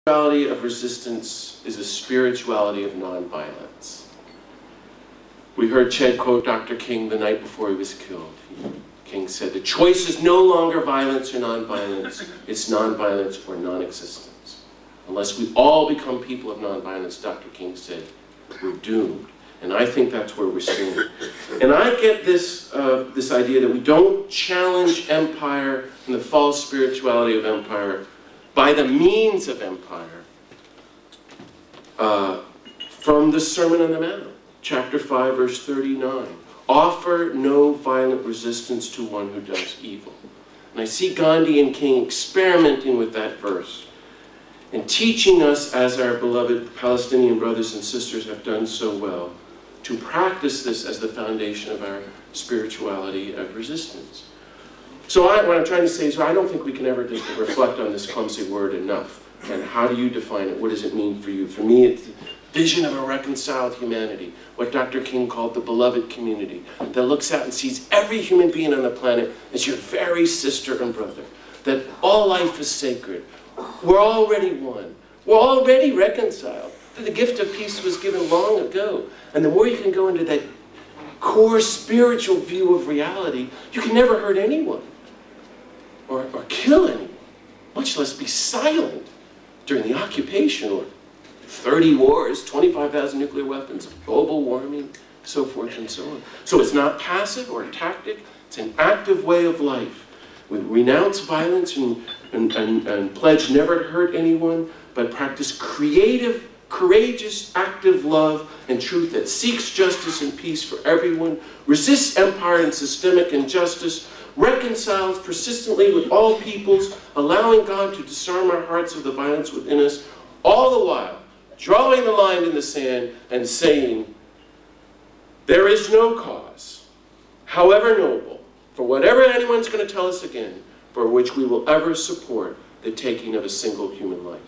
Spirituality of resistance is a spirituality of nonviolence. We heard Ched quote Dr. King the night before he was killed. King said, the choice is no longer violence or nonviolence, it's nonviolence or non-existence. Unless we all become people of nonviolence, Dr. King said, we're doomed. And I think that's where we're standing. And I get this, this idea that we don't challenge empire and the false spirituality of empire by the means of empire from the Sermon on the Mount, chapter 5, verse 39. Offer no violent resistance to one who does evil. And I see Gandhi and King experimenting with that verse and teaching us, as our beloved Palestinian brothers and sisters have done so well, to practice this as the foundation of our spirituality of resistance. So what I'm trying to say is I don't think we can ever just reflect on this clumsy word enough. And how do you define it? What does it mean for you? For me, it's the vision of a reconciled humanity, what Dr. King called the beloved community, that looks out and sees every human being on the planet as your very sister and brother, that all life is sacred. We're already one. We're already reconciled. The gift of peace was given long ago. And the more you can go into that core spiritual view of reality, you can never hurt anyone or kill anyone, much less be silent during the occupation or 30 wars, 25,000 nuclear weapons, global warming, so forth and so on. So it's not passive or a tactic, it's an active way of life. We renounce violence and pledge never to hurt anyone, but practice creative, courageous, active love and truth that seeks justice and peace for everyone, resists empire and systemic injustice, reconciles persistently with all peoples, allowing God to disarm our hearts of the violence within us, all the while drawing the line in the sand and saying, there is no cause, however noble, for whatever anyone's going to tell us again, for which we will ever support the taking of a single human life.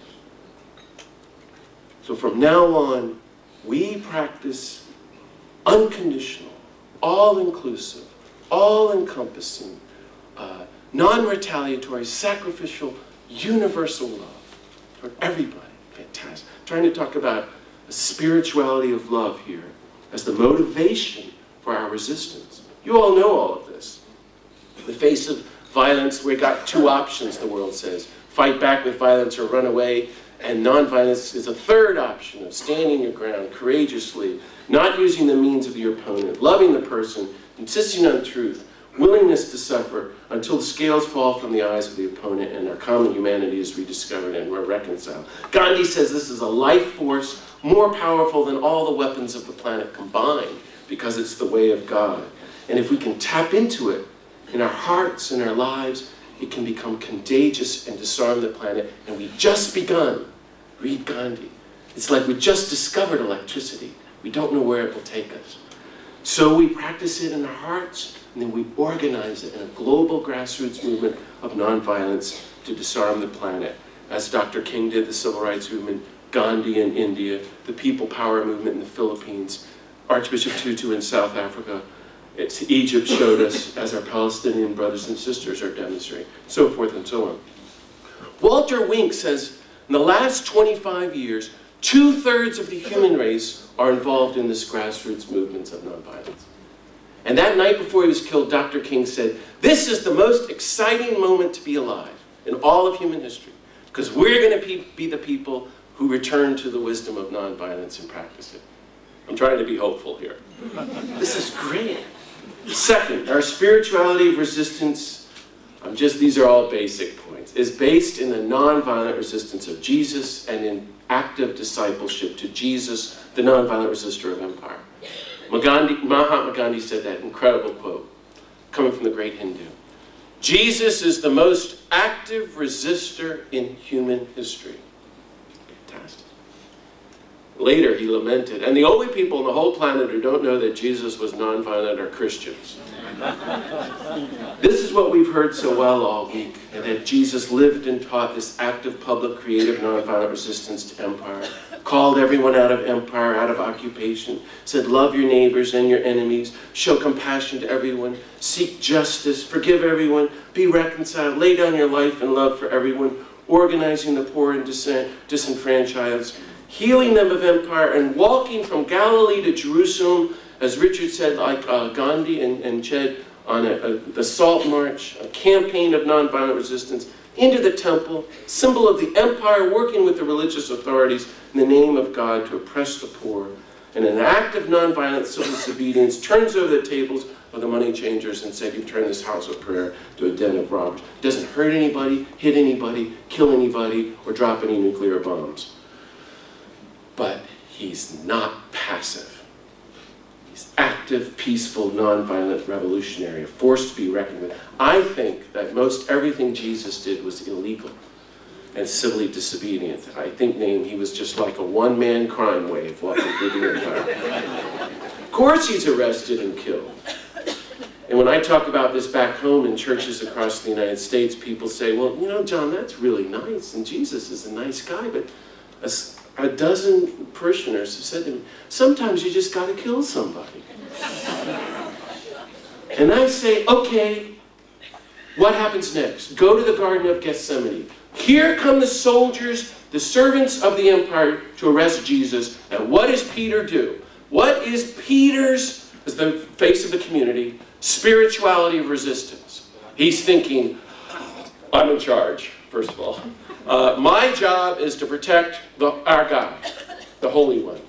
So from now on, we practice unconditional, all-inclusive, all-encompassing, non-retaliatory, sacrificial, universal love for everybody. Fantastic. Trying to talk about a spirituality of love here as the motivation for our resistance. You all know all of this. In the face of violence, we got two options, the world says. Fight back with violence or run away. And nonviolence is a third option of standing your ground courageously, not using the means of your opponent, loving the person, insisting on truth, willingness to suffer until the scales fall from the eyes of the opponent and our common humanity is rediscovered and we're reconciled. Gandhi says this is a life force more powerful than all the weapons of the planet combined because it's the way of God. And if we can tap into it in our hearts and our lives, it can become contagious and disarm the planet. And we've just begun. Read Gandhi. It's like we just discovered electricity. We don't know where it will take us. So we practice it in our hearts, and then we organize it in a global grassroots movement of nonviolence to disarm the planet. As Dr. King did, the civil rights movement, Gandhi in India, the People Power movement in the Philippines, Archbishop Tutu in South Africa, Egypt showed us, as our Palestinian brothers and sisters are demonstrating, so forth and so on. Walter Wink says, in the last 25 years, 2/3 of the human race are involved in this grassroots movements of nonviolence. And that night before he was killed, Dr. King said, this is the most exciting moment to be alive in all of human history, because we're going to be the people who return to the wisdom of nonviolence and practice it. I'm trying to be hopeful here. This is great. Second, our spirituality of resistance, these are all basic points, is based in the nonviolent resistance of Jesus and in active discipleship to Jesus, the nonviolent resistor of empire. Mahatma Gandhi said that incredible quote, coming from the great Hindu. Jesus is the most active resistor in human history. Fantastic. Later, he lamented, and the only people on the whole planet who don't know that Jesus was nonviolent are Christians. This is what we've heard so well all week, that Jesus lived and taught this active, public, creative, nonviolent resistance to empire, called everyone out of empire, out of occupation, said, love your neighbors and your enemies, show compassion to everyone, seek justice, forgive everyone, be reconciled, lay down your life in love for everyone, organizing the poor and disenfranchised, healing them of empire, and walking from Galilee to Jerusalem, as Richard said, like Gandhi and Ched, on the Salt March, a campaign of nonviolent resistance, into the temple, symbol of the empire, working with the religious authorities in the name of God to oppress the poor. And an act of nonviolent civil disobedience turns over the tables of the money changers and said, you've turned this house of prayer to a den of robbers. Doesn't hurt anybody, hit anybody, kill anybody, or drop any nuclear bombs. But he's not passive. He's active, peaceful, nonviolent revolutionary, a force to be reckoned with. I think that most everything Jesus did was illegal and civilly disobedient. I think he was just like a one-man crime wave walking through the empire. Of course he's arrested and killed. And when I talk about this back home in churches across the United States, people say, well, you know, John, that's really nice, and Jesus is a nice guy, but a dozen parishioners have said to me, sometimes you just got to kill somebody. And I say, okay, what happens next? Go to the Garden of Gethsemane. Here come the soldiers, the servants of the empire, to arrest Jesus. And what does Peter do? What is Peter's, as the face of the community, spirituality of resistance? He's thinking, I'm in charge, first of all. My job is to protect our God, the Holy One.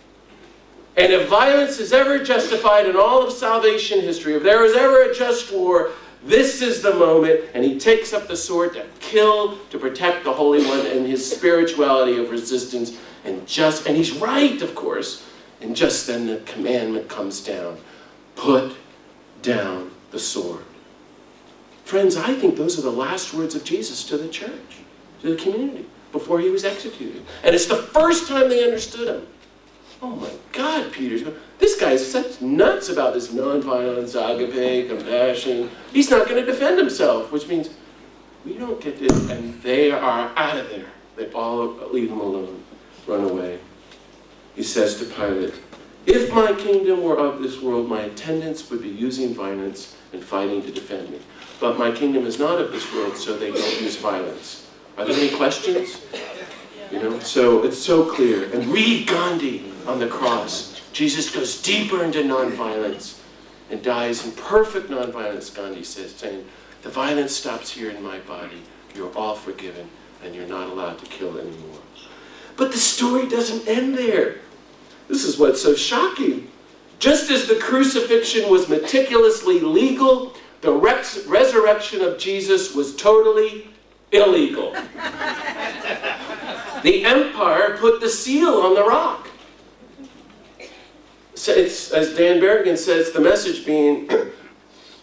And if violence is ever justified in all of salvation history, if there is ever a just war, this is the moment. And he takes up the sword to kill, to protect the Holy One and his spirituality of resistance. And he's right, of course. And just then the commandment comes down. Put down the sword. Friends, I think those are the last words of Jesus to the church, to the community, before he was executed. And it's the first time they understood him. Oh my God, Peter's going, this guy's such nuts about this nonviolence, agape, compassion. He's not going to defend himself, which means we don't get this. And they are out of there. They all leave him alone, run away. He says to Pilate, if my kingdom were of this world, my attendants would be using violence and fighting to defend me. But my kingdom is not of this world, so they don't use violence. Are there any questions? You know, so it's so clear. And read Gandhi on the cross. Jesus goes deeper into nonviolence and dies in perfect nonviolence, Gandhi says, saying, the violence stops here in my body. You're all forgiven, and you're not allowed to kill anymore. But the story doesn't end there. This is what's so shocking. Just as the crucifixion was meticulously legal, the resurrection of Jesus was totally illegal. The empire put the seal on the rock. So it's, as Dan Berrigan says, the message being,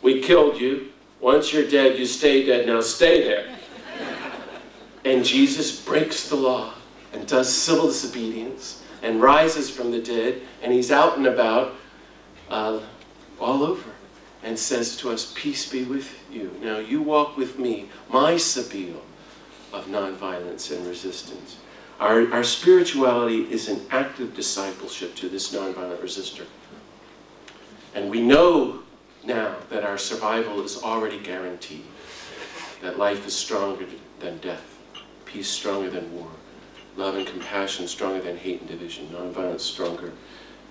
we killed you. Once you're dead, you stay dead. Now stay there. And Jesus breaks the law and does civil disobedience and rises from the dead, and he's out and about all over and says to us, peace be with you. Now you walk with me, my sabeel of nonviolence and resistance. Our spirituality is an active discipleship to this nonviolent resistor. And we know now that our survival is already guaranteed, that life is stronger than death, peace stronger than war, love and compassion stronger than hate and division, nonviolence stronger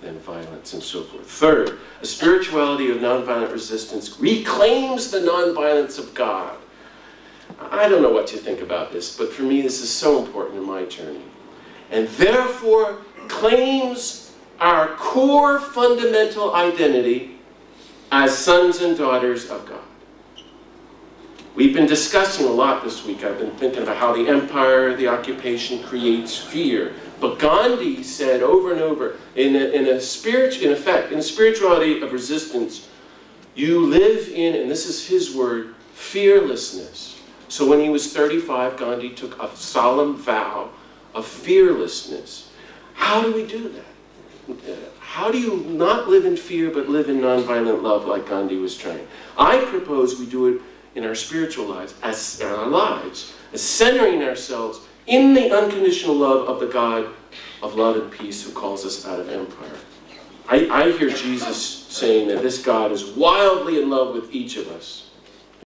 than violence, and so forth. Third, a spirituality of nonviolent resistance reclaims the nonviolence of God. I don't know what you think about this, but for me this is so important in my journey. And therefore claims our core fundamental identity as sons and daughters of God. We've been discussing a lot this week. I've been thinking about how the empire, the occupation creates fear. But Gandhi said over and over, in a spirituality of resistance, you live in, and this is his word, fearlessness. So when he was 35, Gandhi took a solemn vow of fearlessness. How do we do that? How do you not live in fear but live in nonviolent love like Gandhi was trying? I propose we do it in our spiritual lives, as centering ourselves in the unconditional love of the God of love and peace who calls us out of empire. I hear Jesus saying that this God is wildly in love with each of us.